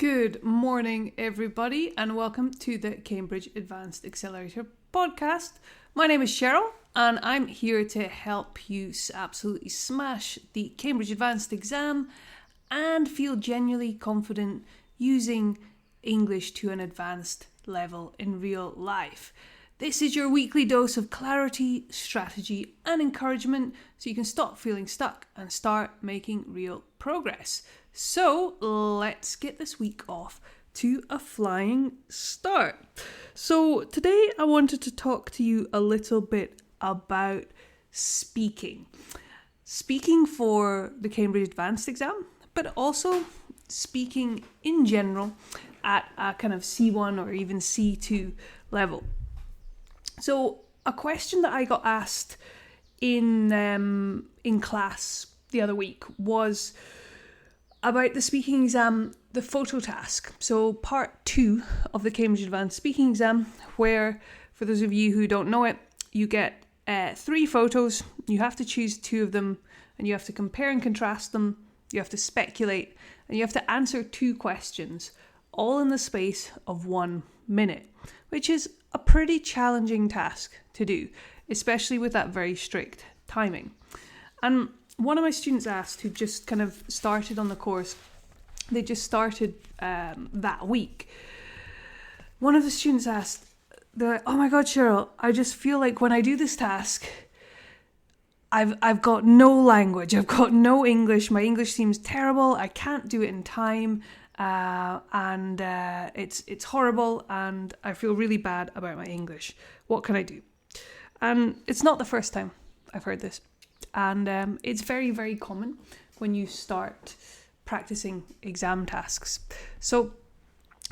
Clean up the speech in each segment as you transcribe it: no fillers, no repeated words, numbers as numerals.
Good morning, everybody, and welcome to the Cambridge Advanced Accelerator podcast. My name is Cheryl, and I'm here to help you absolutely smash the Cambridge Advanced exam and feel genuinely confident using English to an advanced level in real life. This is your weekly dose of clarity, strategy, and encouragement so you can stop feeling stuck and start making real progress. So let's get this week off to a flying start. So today I wanted to talk to you a little bit about speaking. Speaking for the Cambridge Advanced exam, but also speaking in general at a kind of C1 or even C2 level. So a question that I got asked in class the other week was about the speaking exam, the photo task. So part 2 of the Cambridge Advanced Speaking exam, where, for those of you who don't know it, you get 3 photos, you have to choose 2 of them, and you have to compare and contrast them, you have to speculate, and you have to answer 2 questions, all in the space of 1 minute, which is a pretty challenging task to do, especially with that very strict timing. And one of my students asked, who just kind of started on the course, they just started that week. One of the students asked, they're like, "Oh my God, Cheryl, I just feel like when I do this task, I've got no language, I've got no English, my English seems terrible, I can't do it in time, and it's horrible, and I feel really bad about my English. What can I do?" And it's not the first time I've heard this. And it's very, very common when you start practicing exam tasks. So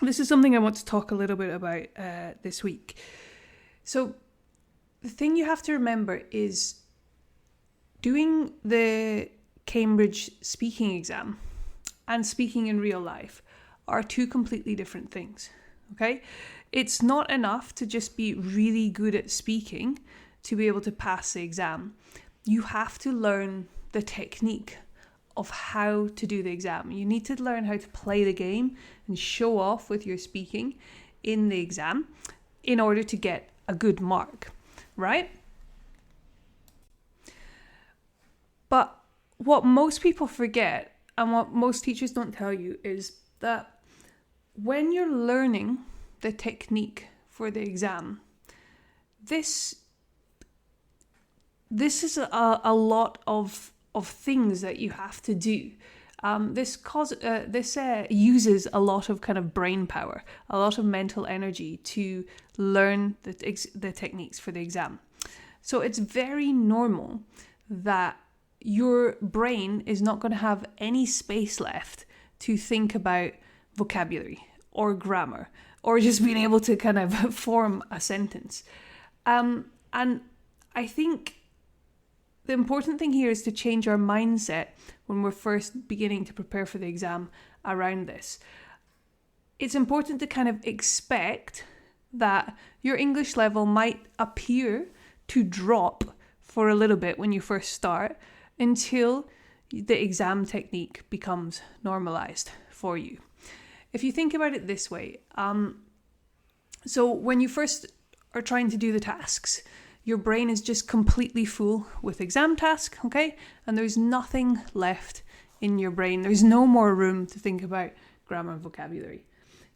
this is something I want to talk a little bit about this week. So the thing you have to remember is doing the Cambridge speaking exam and speaking in real life are 2 completely different things, okay? It's not enough to just be really good at speaking to be able to pass the exam. You have to learn the technique of how to do the exam. You need to learn how to play the game and show off with your speaking in the exam in order to get a good mark, right? But what most people forget and what most teachers don't tell you is that when you're learning the technique for the exam, this is a lot of things that you have to do. This uses a lot of kind of brain power, a lot of mental energy to learn the techniques for the exam. So it's very normal that your brain is not going to have any space left to think about vocabulary or grammar or just being able to kind of form a sentence. And I think the important thing here is to change our mindset when we're first beginning to prepare for the exam around this. It's important to kind of expect that your English level might appear to drop for a little bit when you first start until the exam technique becomes normalized for you. If you think about it this way, so when you first are trying to do the tasks, your brain is just completely full with exam task, okay? And there's nothing left in your brain. There's no more room to think about grammar and vocabulary.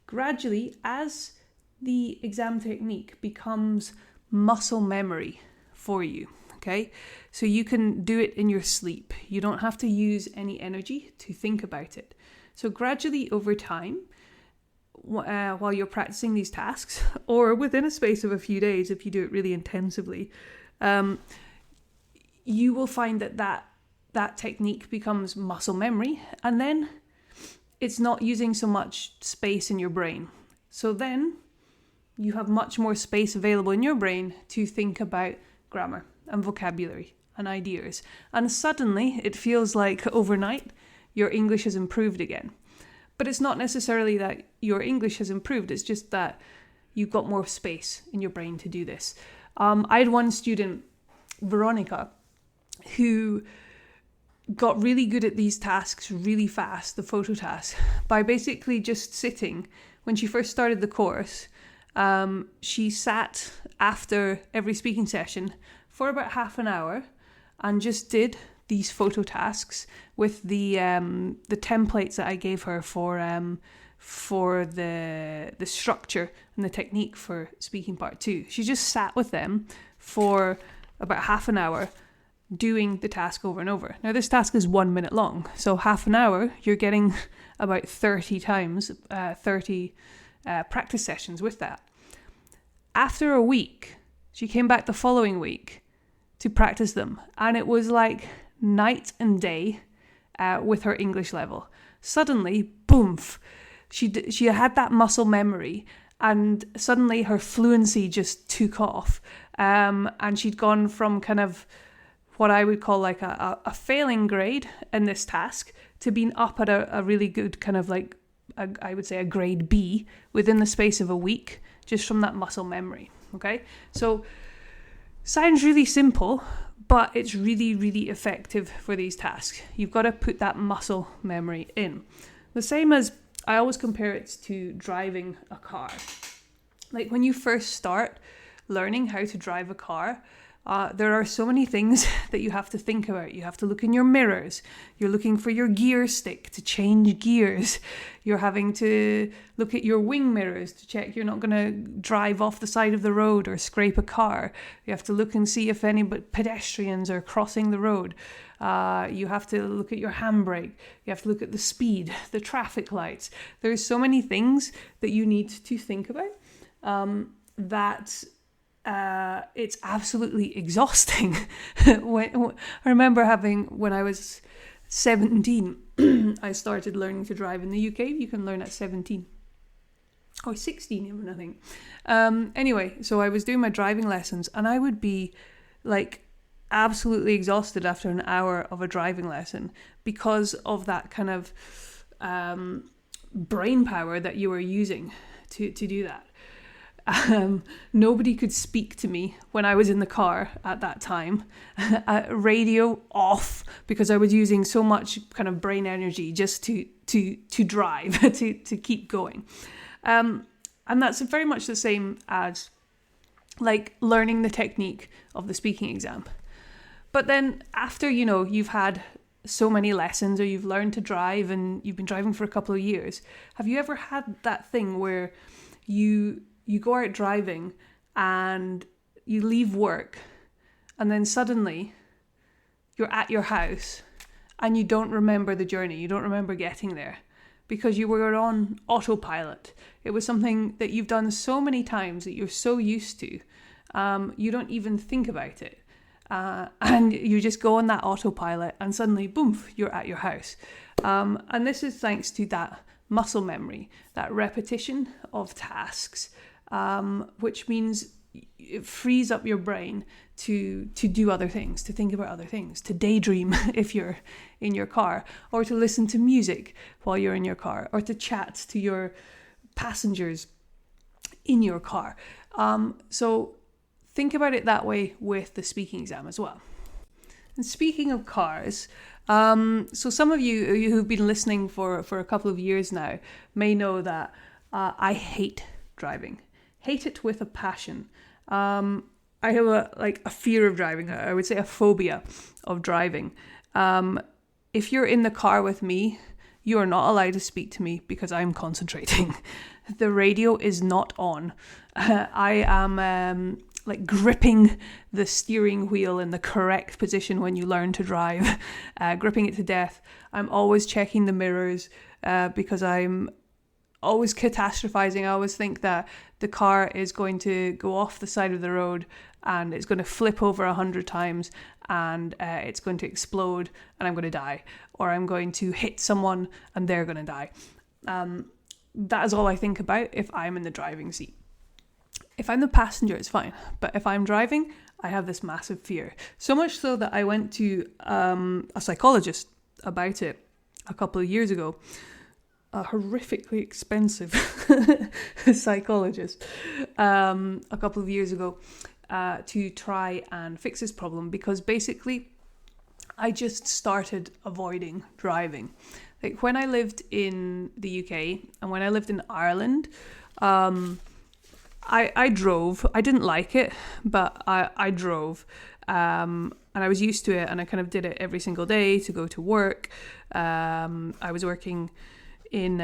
Gradually, as the exam technique becomes muscle memory for you, okay? So you can do it in your sleep. You don't have to use any energy to think about it. So gradually over time, while you're practicing these tasks, or within a space of a few days, if you do it really intensively, you will find that technique becomes muscle memory, and then it's not using so much space in your brain. So then you have much more space available in your brain to think about grammar and vocabulary and ideas. And suddenly it feels like overnight your English has improved again. But it's not necessarily that your English has improved, it's just that you've got more space in your brain to do this. I had one student, Veronica, who got really good at these tasks really fast, the photo task, by basically just sitting. When she first started the course, she sat after every speaking session for about half an hour and just did these photo tasks with the templates that I gave her for the structure and the technique for speaking part 2. She just sat with them for about half an hour doing the task over and over. Now this task is 1 minute long, so half an hour you're getting about 30 practice sessions with that. After a week, she came back the following week to practice them, and it was like night and day with her English level. Suddenly, boom, she had that muscle memory, and suddenly her fluency just took off, and she'd gone from kind of what I would call like a failing grade in this task to being up at a really good kind of like, I would say a grade B within the space of a week, just from that muscle memory, okay? So, sounds really simple, but it's really, really effective for these tasks. You've got to put that muscle memory in. The same as, I always compare it to driving a car. Like when you first start learning how to drive a car, there are so many things that you have to think about. You have to look in your mirrors. You're looking for your gear stick to change gears. You're having to look at your wing mirrors to check you're not going to drive off the side of the road or scrape a car. You have to look and see if any pedestrians are crossing the road. You have to look at your handbrake. You have to look at the speed, the traffic lights. There's so many things that you need to think about that it's absolutely exhausting. I remember when I was 17, I started learning to drive. In the UK, you can learn at 17. Or 16 even, I think. Anyway, so I was doing my driving lessons, and I would be like absolutely exhausted after an hour of a driving lesson because of that kind of brain power that you were using to do that. Nobody could speak to me when I was in the car at that time. Radio off, because I was using so much kind of brain energy just to drive, to keep going. And that's very much the same as like learning the technique of the speaking exam. But then after, you've had so many lessons, or you've learned to drive and you've been driving for a couple of years, have you ever had that thing where you go out driving and you leave work and then suddenly you're at your house and you don't remember the journey, you don't remember getting there because you were on autopilot. It was something that you've done so many times that you're so used to, you don't even think about it. And you just go on that autopilot and suddenly, boom, you're at your house. And this is thanks to that muscle memory, that repetition of tasks, which means it frees up your brain to do other things, to think about other things, to daydream if you're in your car, or to listen to music while you're in your car, or to chat to your passengers in your car. So think about it that way with the speaking exam as well. And speaking of cars, so some of you who've been listening for a couple of years now may know that I hate driving. Hate it with a passion. I have a fear of driving. I would say a phobia of driving. If you're in the car with me, you are not allowed to speak to me because I'm concentrating. The radio is not on. I am gripping the steering wheel in the correct position when you learn to drive, gripping it to death. I'm always checking the mirrors because I'm always catastrophizing. I always think that the car is going to go off the side of the road and it's going to flip over 100 times and it's going to explode and I'm going to die, or I'm going to hit someone and they're going to die. That is all I think about if I'm in the driving seat. If I'm the passenger, it's fine. But if I'm driving, I have this massive fear. So much so that I went to a psychologist about it a couple of years ago. A horrifically expensive psychologist a couple of years ago to try and fix this problem, because basically I just started avoiding driving. Like when I lived in the UK and when I lived in Ireland, I drove. I didn't like it, but I drove. And I was used to it, and I kind of did it every single day to go to work. I was working in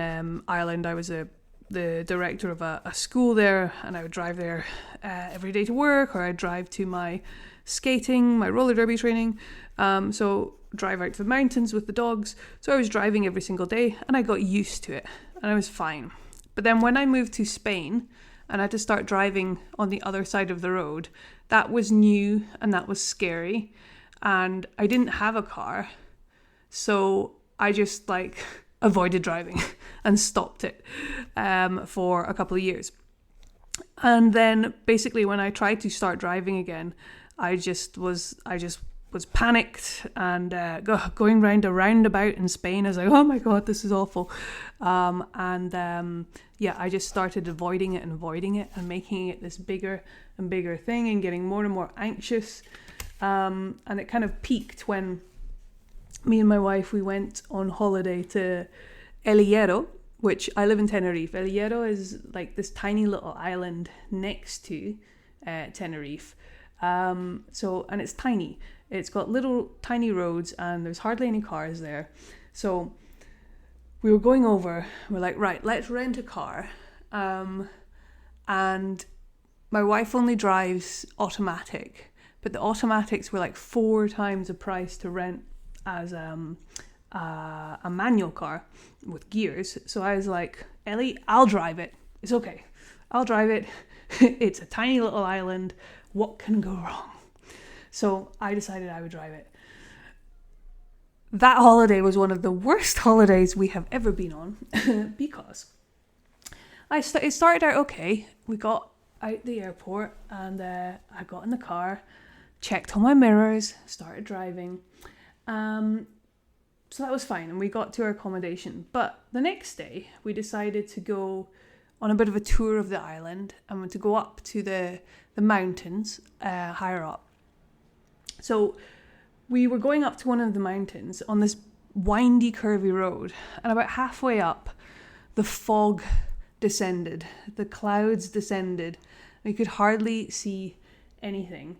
Ireland. I was the director of a school there, and I would drive there every day to work, or I'd drive to my skating, my roller derby training. So drive out to the mountains with the dogs. So I was driving every single day, and I got used to it, and I was fine. But then when I moved to Spain, and I had to start driving on the other side of the road, that was new and that was scary. And I didn't have a car, so I just avoided driving and stopped it for a couple of years. And then basically when I tried to start driving again, I just was panicked and going round a roundabout in Spain. I was like, oh my God, this is awful. I just started avoiding it and making it this bigger and bigger thing and getting more and more anxious. And it kind of peaked when me and my wife, we went on holiday to El Hierro, which I live in Tenerife. El Hierro is like this tiny little island next to Tenerife. And it's tiny. It's got little tiny roads and there's hardly any cars there. So we were going over, we're like, right, let's rent a car. And my wife only drives automatic, but the automatics were like 4 times the price to rent as a manual car with gears. So I was like, Ellie, I'll drive it. It's okay. I'll drive it. It's a tiny little island. What can go wrong? So I decided I would drive it. That holiday was one of the worst holidays we have ever been on because it started out okay. We got out the airport and I got in the car, checked all my mirrors, started driving. So that was fine and we got to our accommodation. But the next day we decided to go on a bit of a tour of the island and to go up to the mountains higher up. So we were going up to one of the mountains on this windy, curvy road, and about halfway up, the fog descended, the clouds descended. We could hardly see anything,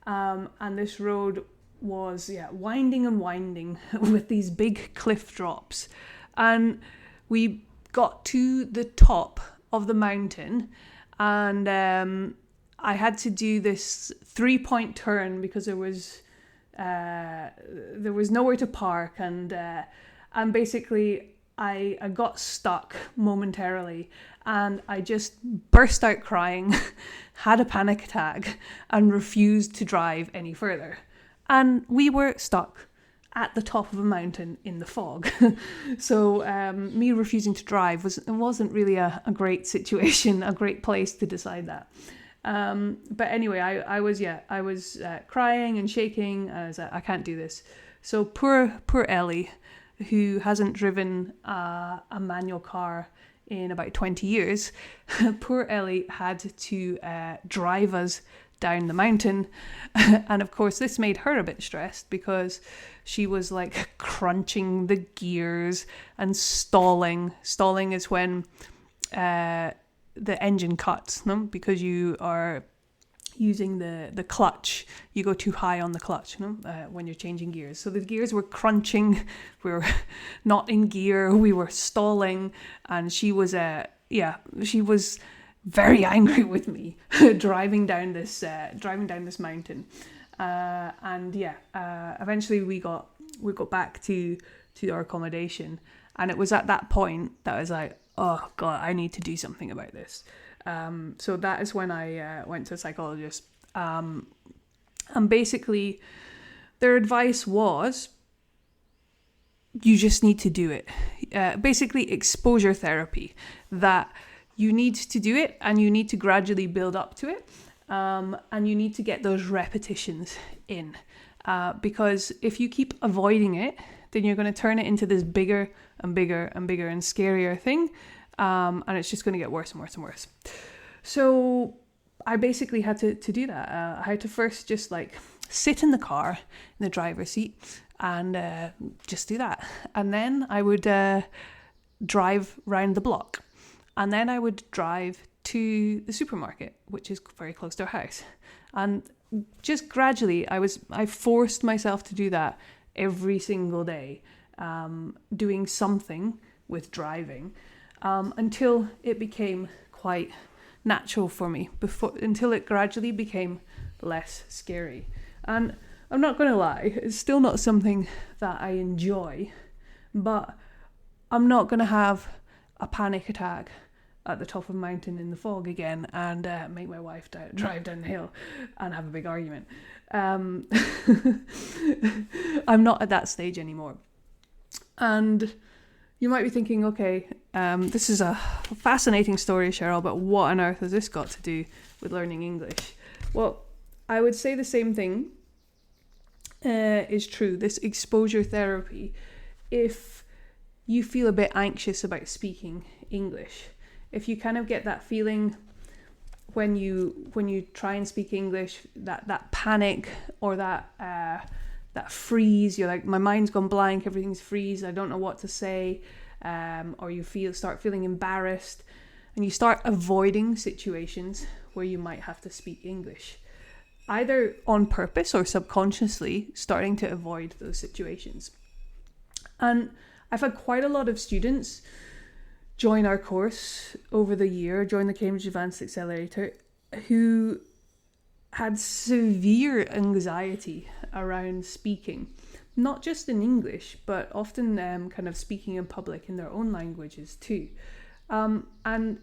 and this road was winding and winding with these big cliff drops. And we got to the top of the mountain, and I had to do this 3-point turn because there was nowhere to park, and basically I got stuck momentarily, and I just burst out crying, had a panic attack, and refused to drive any further. And we were stuck at the top of a mountain in the fog. So me refusing to drive wasn't really a great situation, a great place to decide that. But anyway, I was crying and shaking. I was like, I can't do this. So poor Ellie, who hasn't driven a manual car in about 20 years, poor Ellie had to drive us down the mountain. And of course this made her a bit stressed because she was like crunching the gears and stalling. Stalling is when the engine cuts, no? Because you are using the clutch. You go too high on the clutch, when you're changing gears. So the gears were crunching. We were not in gear. We were stalling, and she was very angry with me driving down this mountain. Eventually we got back to our accommodation, and it was at that point that I was like, oh God, I need to do something about this. So that is when I went to a psychologist. And basically their advice was, you just need to do it. Basically exposure therapy, that you need to do it and you need to gradually build up to it. And you need to get those repetitions in. Because if you keep avoiding it, then you're going to turn it into this bigger and bigger and bigger and scarier thing. And it's just going to get worse and worse and worse. So I basically had to do that. I had to first just sit in the car, in the driver's seat, and just do that. And then I would drive round the block. And then I would drive to the supermarket, which is very close to our house. And just gradually, I forced myself to do that every single day, doing something with driving, until it became quite natural for me, until it gradually became less scary. And I'm not going to lie, it's still not something that I enjoy, but I'm not going to have a panic attack at the top of a mountain in the fog again and make my wife drive down the hill and have a big argument. I'm not at that stage anymore. And you might be thinking, okay, this is a fascinating story, Cheryl, but what on earth has this got to do with learning English? Well, I would say the same thing is true. This exposure therapy, if you feel a bit anxious about speaking English, if you kind of get that feeling when you try and speak English, that panic or that freeze, you're like, my mind's gone blank, everything's freeze, I don't know what to say, or you start feeling embarrassed, and you start avoiding situations where you might have to speak English, either on purpose or subconsciously starting to avoid those situations. And I've had quite a lot of students join our course over the year, join the Cambridge Advanced Accelerator, who had severe anxiety around speaking, not just in English, but often kind of speaking in public in their own languages too. And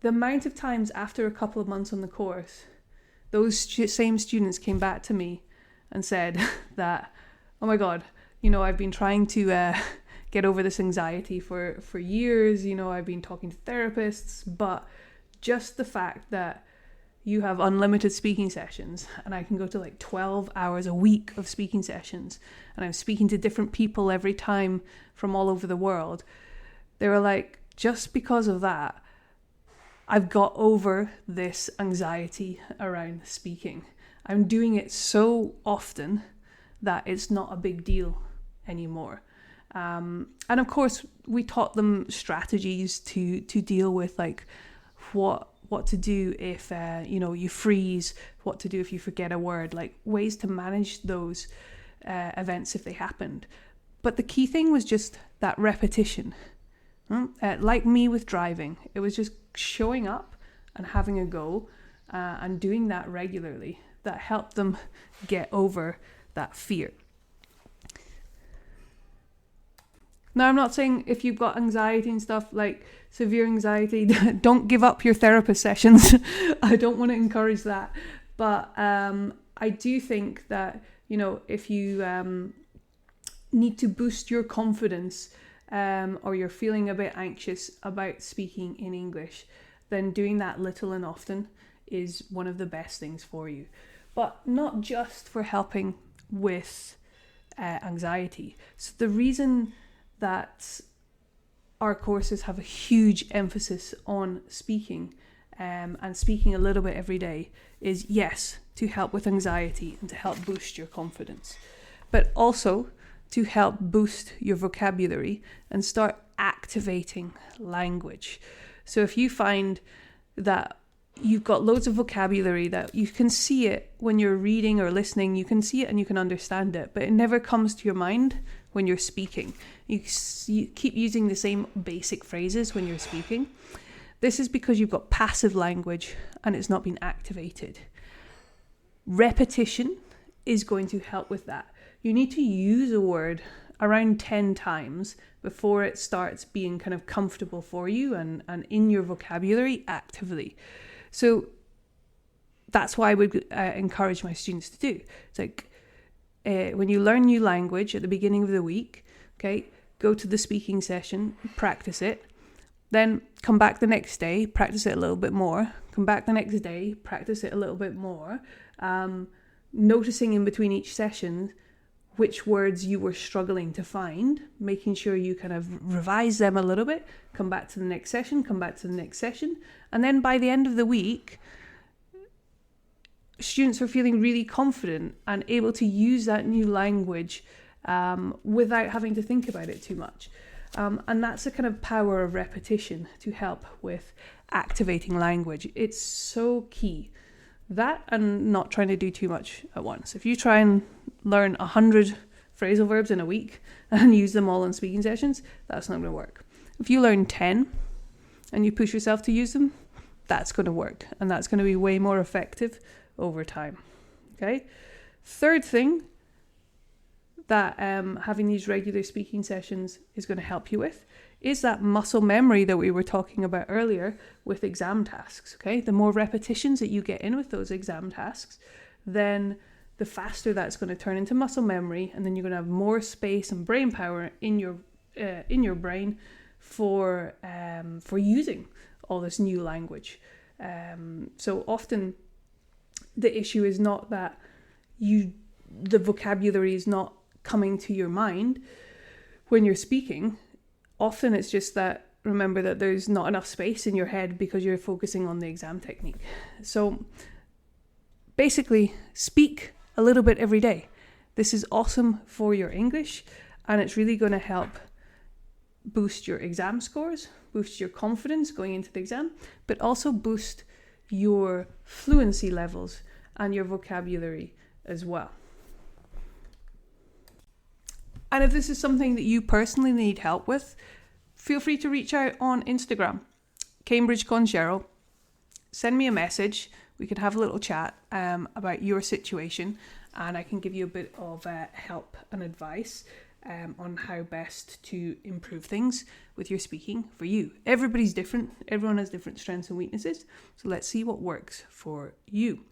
the amount of times after a couple of months on the course, those same students came back to me and said that, oh my God, I've been trying to get over this anxiety for years, I've been talking to therapists, but just the fact that you have unlimited speaking sessions and I can go to like 12 hours a week of speaking sessions and I'm speaking to different people every time from all over the world, they were like, just because of that, I've got over this anxiety around speaking. I'm doing it so often that it's not a big deal anymore. And of course, we taught them strategies to deal with like what to do if you freeze, what to do if you forget a word, like ways to manage those events if they happened. But the key thing was just that repetition. Like me with driving, it was just showing up and having a go and doing that regularly that helped them get over that fear. Now, I'm not saying if you've got anxiety and stuff, like severe anxiety, don't give up your therapist sessions. I don't want to encourage that. But I do think that, if you need to boost your confidence or you're feeling a bit anxious about speaking in English, then doing that little and often is one of the best things for you. But not just for helping with anxiety. So the reason that our courses have a huge emphasis on speaking and speaking a little bit every day is, yes, to help with anxiety and to help boost your confidence, but also to help boost your vocabulary and start activating language. So if you find that you've got loads of vocabulary that you can see it when you're reading or listening, you can see it and you can understand it, but it never comes to your mind when you're speaking. You keep using the same basic phrases when you're speaking. This is because you've got passive language and it's not been activated. Repetition is going to help with that. You need to use a word around 10 times before it starts being kind of comfortable for you and in your vocabulary actively. So that's what I would encourage my students to do. It's like when you learn new language at the beginning of the week, okay, go to the speaking session, practice it, then come back the next day, practice it a little bit more, come back the next day, practice it a little bit more, noticing in between each session which words you were struggling to find, making sure you kind of revise them a little bit, come back to the next session, and then by the end of the week, students are feeling really confident and able to use that new language without having to think about it too much. And that's the kind of power of repetition to help with activating language. It's so key. That and not trying to do too much at once. If you try and learn 100 phrasal verbs in a week and use them all in speaking sessions, that's not going to work. If you learn 10 and you push yourself to use them, that's going to work. And that's going to be way more effective over time. Okay? Third thing that having these regular speaking sessions is going to help you with is that muscle memory that we were talking about earlier with exam tasks. Okay, the more repetitions that you get in with those exam tasks, then the faster that's going to turn into muscle memory, and then you're going to have more space and brain power in your brain for using all this new language. So often the issue is not that the vocabulary is not coming to your mind when you're speaking. Often it's just that, remember that there's not enough space in your head because you're focusing on the exam technique. So basically, speak a little bit every day. This is awesome for your English, and it's really going to help boost your exam scores, boost your confidence going into the exam, but also boost your fluency levels and your vocabulary as well. And if this is something that you personally need help with, feel free to reach out on Instagram, Cambridge Con Cheryl. Send me a message. We could have a little chat about your situation, and I can give you a bit of help and advice on how best to improve things with your speaking for you. Everybody's different. Everyone has different strengths and weaknesses. So let's see what works for you.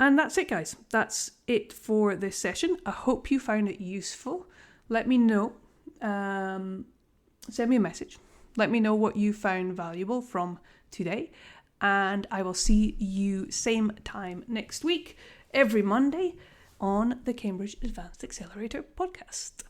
And that's it, guys. That's it for this session. I hope you found it useful. Let me know. Send me a message. Let me know what you found valuable from today. And I will see you same time next week, every Monday, on the Cambridge Advanced Accelerator podcast.